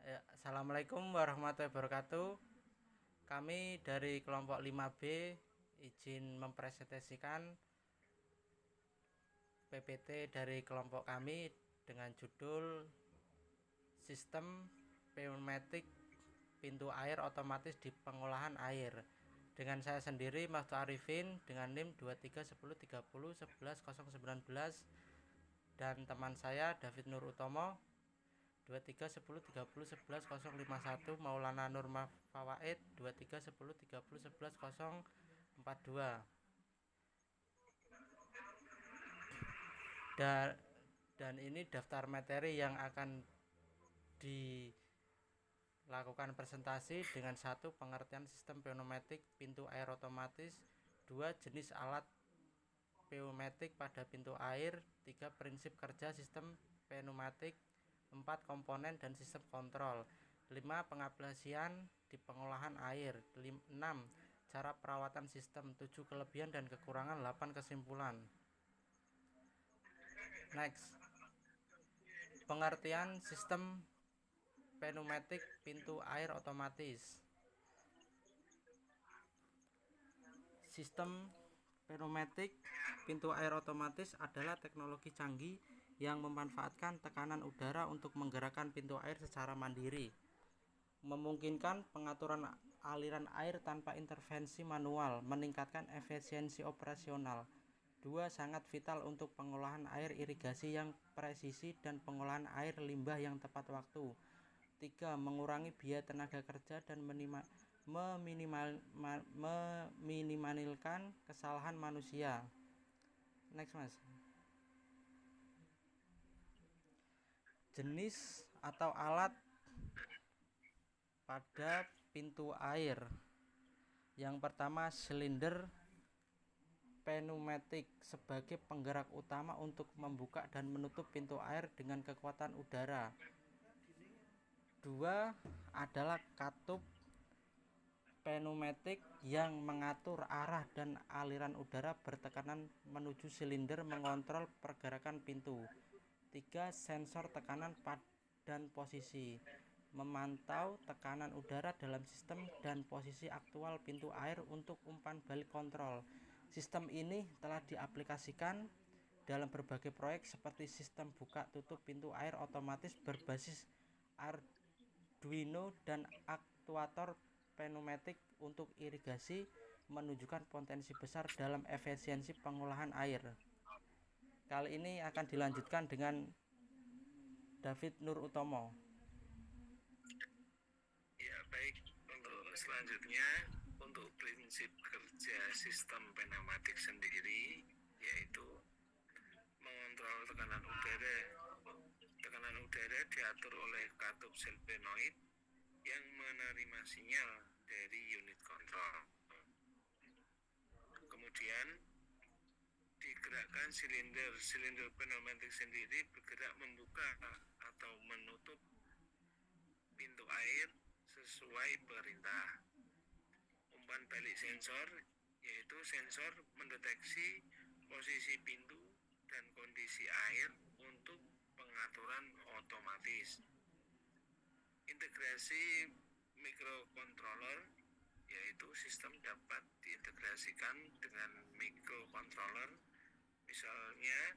Assalamualaikum warahmatullahi wabarakatuh. Kami dari kelompok 5B izin mempresentasikan PPT dari kelompok kami dengan judul Sistem Pneumatik Pintu Air Otomatis di Pengolahan Air. Dengan saya sendiri Mas Arifin dengan NIM 231030111019 dan teman saya David Nur Utomo 231030111051, Maulana Nurma Fawaid 231030111042. Dan ini daftar materi yang akan dilakukan presentasi dengan: 1. Pengertian sistem pneumatik pintu air otomatis. 2. Jenis alat pneumatik pada pintu air. 3. Prinsip kerja sistem pneumatik. 4. Komponen dan sistem kontrol. 5. Pengaplikasian di pengolahan air. 6. Cara perawatan sistem. 7. Kelebihan dan kekurangan. 8. Kesimpulan. Next. Pengertian sistem pneumatik pintu air otomatis. Sistem pneumatik pintu air otomatis adalah teknologi canggih yang memanfaatkan tekanan udara untuk menggerakkan pintu air secara mandiri, memungkinkan pengaturan aliran air tanpa intervensi manual, meningkatkan efisiensi operasional. 2. Sangat vital untuk pengolahan air irigasi yang presisi dan pengolahan air limbah yang tepat waktu. 3. Mengurangi biaya tenaga kerja dan meminimalkan kesalahan manusia. Next, Mas. Jenis atau alat pada pintu air. Yang pertama, silinder pneumatik sebagai penggerak utama untuk membuka dan menutup pintu air dengan kekuatan udara. 2. Adalah katup pneumatik yang mengatur arah dan aliran udara bertekanan menuju silinder, mengontrol pergerakan pintu. 3. Sensor tekanan dan posisi, memantau tekanan udara dalam sistem dan posisi aktual pintu air untuk umpan balik kontrol. Sistem ini telah diaplikasikan dalam berbagai proyek seperti sistem buka tutup pintu air otomatis berbasis Arduino dan aktuator pneumatik untuk irigasi, menunjukkan potensi besar dalam efisiensi pengolahan air. Kali ini akan dilanjutkan dengan David Nur Utomo. Ya, baik. Untuk selanjutnya, untuk prinsip kerja sistem pneumatik sendiri, yaitu mengontrol tekanan udara. Tekanan udara diatur oleh katup solenoid yang menerima sinyal dari unit kontrol. Kemudian digerakkan silinder. Silinder pneumatik sendiri bergerak membuka atau menutup pintu air sesuai perintah. Umpan balik sensor, yaitu sensor mendeteksi posisi pintu dan kondisi air untuk pengaturan otomatis. Integrasi microcontroller, yaitu sistem dapat diintegrasikan dengan microcontroller, misalnya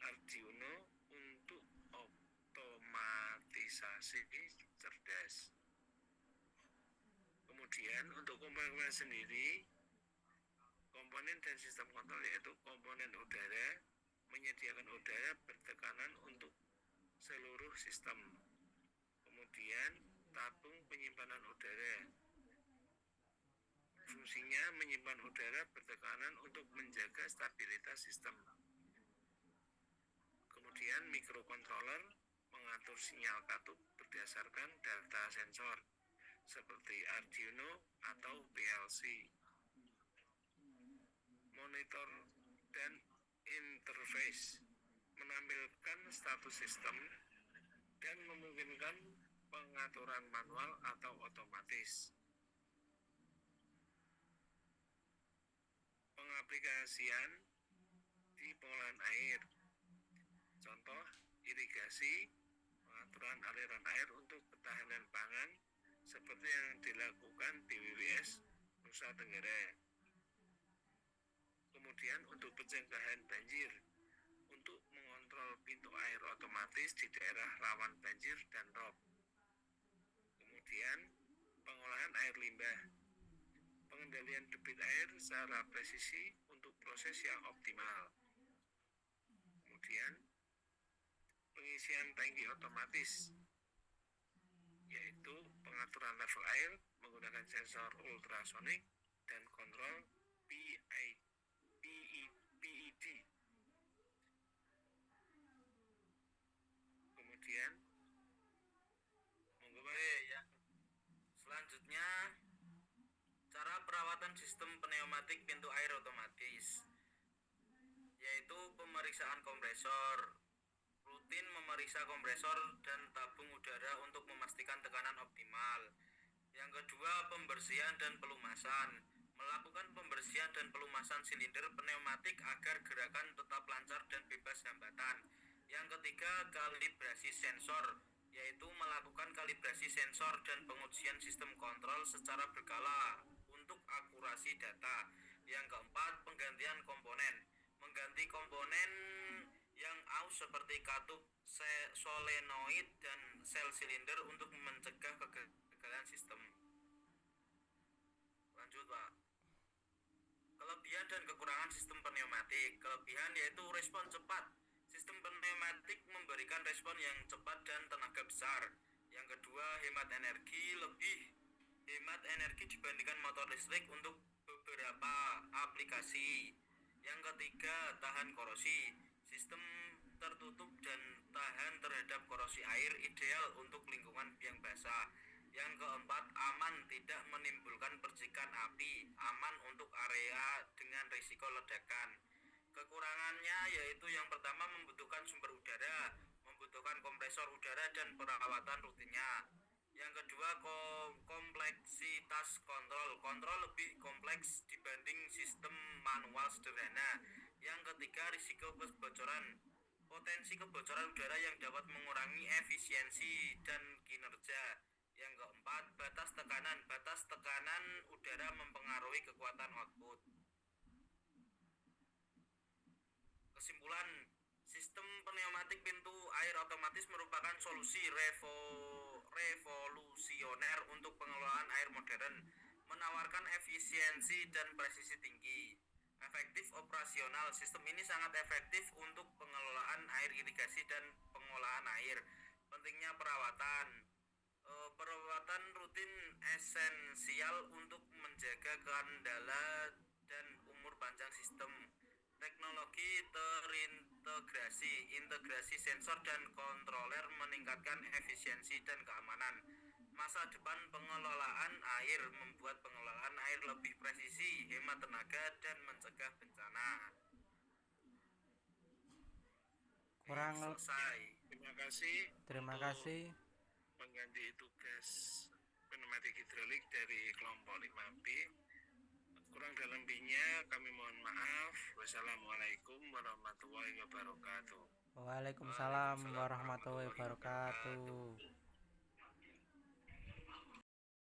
Arduino, untuk otomatisasi cerdas. Kemudian untuk komponen sendiri, komponen dan sistem kontrol yaitu komponen udara, menyediakan udara bertekanan untuk seluruh sistem. Kemudian tabung penyimpanan udara, fungsinya menyimpan udara bertekanan untuk menjaga stabilitas sistem. Kemudian microcontroller mengatur sinyal katup berdasarkan data sensor seperti Arduino atau PLC. Monitor dan interface menampilkan status sistem dan memungkinkan pengaturan manual atau otomatis. Pengaplikasian di pengolahan air, contoh irigasi, pengaturan aliran air untuk ketahanan pangan. seperti yang dilakukan di WWS Nusa Tenggara. Kemudian untuk pencegahan banjir, untuk mengontrol pintu air otomatis di daerah rawan banjir dan rob. Kemudian pengolahan air limbah, pengendalian debit air secara presisi untuk proses yang optimal. Kemudian pengisian tangki otomatis, yaitu pengaturan level air menggunakan sensor ultrasonik dan kontrol PED. Kemudian selanjutnya cara perawatan sistem pneumatik pintu air otomatis, yaitu pemeriksaan kompresor. Rutin memeriksa kompresor dan tabung udara untuk memastikan tekanan optimal. Yang kedua, pembersihan dan pelumasan. Melakukan pembersihan dan pelumasan silinder pneumatik agar gerakan tetap lancar dan bebas hambatan. Yang ketiga, kalibrasi sensor, yaitu melakukan kalibrasi sensor dan pengujian sistem kontrol secara berkala untuk akurasi data. Yang keempat, penggantian komponen. Mengganti komponen yang aus seperti katup solenoid dan sel silinder untuk mencegah kegagalan sistem. Lanjut, Pak. Kelebihan dan kekurangan sistem pneumatik. Kelebihan yaitu respon cepat. Sistem pneumatik memberikan respon yang cepat dan tenaga besar. Yang kedua, hemat energi, lebih hemat energi dibandingkan motor listrik untuk beberapa aplikasi. Yang ketiga, tahan korosi. Sistem tertutup dan tahan terhadap korosi air, ideal untuk lingkungan yang basah. Yang keempat, aman, tidak menimbulkan percikan api, aman untuk area dengan risiko ledakan. Kekurangannya yaitu yang pertama, membutuhkan sumber udara, membutuhkan kompresor udara dan perawatan rutinnya. Yang kedua, kompleksitas kontrol. Kontrol lebih kompleks dibanding sistem manual sederhana. Yang ketiga, risiko kebocoran. Potensi kebocoran udara yang dapat mengurangi efisiensi dan kinerja. Yang keempat, batas tekanan. Batas tekanan udara mempengaruhi kekuatan output. Kesimpulan, sistem pneumatik pintu air otomatis merupakan solusi revolusioner untuk pengelolaan air modern, menawarkan efisiensi dan presisi tinggi. Efektif operasional, sistem ini sangat efektif untuk pengelolaan air irigasi dan pengolahan air. Pentingnya perawatan. Perawatan rutin esensial untuk menjaga kendala dan umur panjang sistem. Teknologi terintegrasi, integrasi sensor dan kontroler meningkatkan efisiensi dan keamanan. Masa depan pengelolaan air, membuat pengelolaan air lebih presisi, hemat tenaga, dan mencegah bencana. Kurang Selesai. Terima kasih pengganti tugas pneumatik hidrolik dari kelompok 5B. Kurang dan lebihnya kami mohon maaf. Wassalamualaikum warahmatullahi wabarakatuh. Waalaikumsalam warahmatullahi wabarakatuh.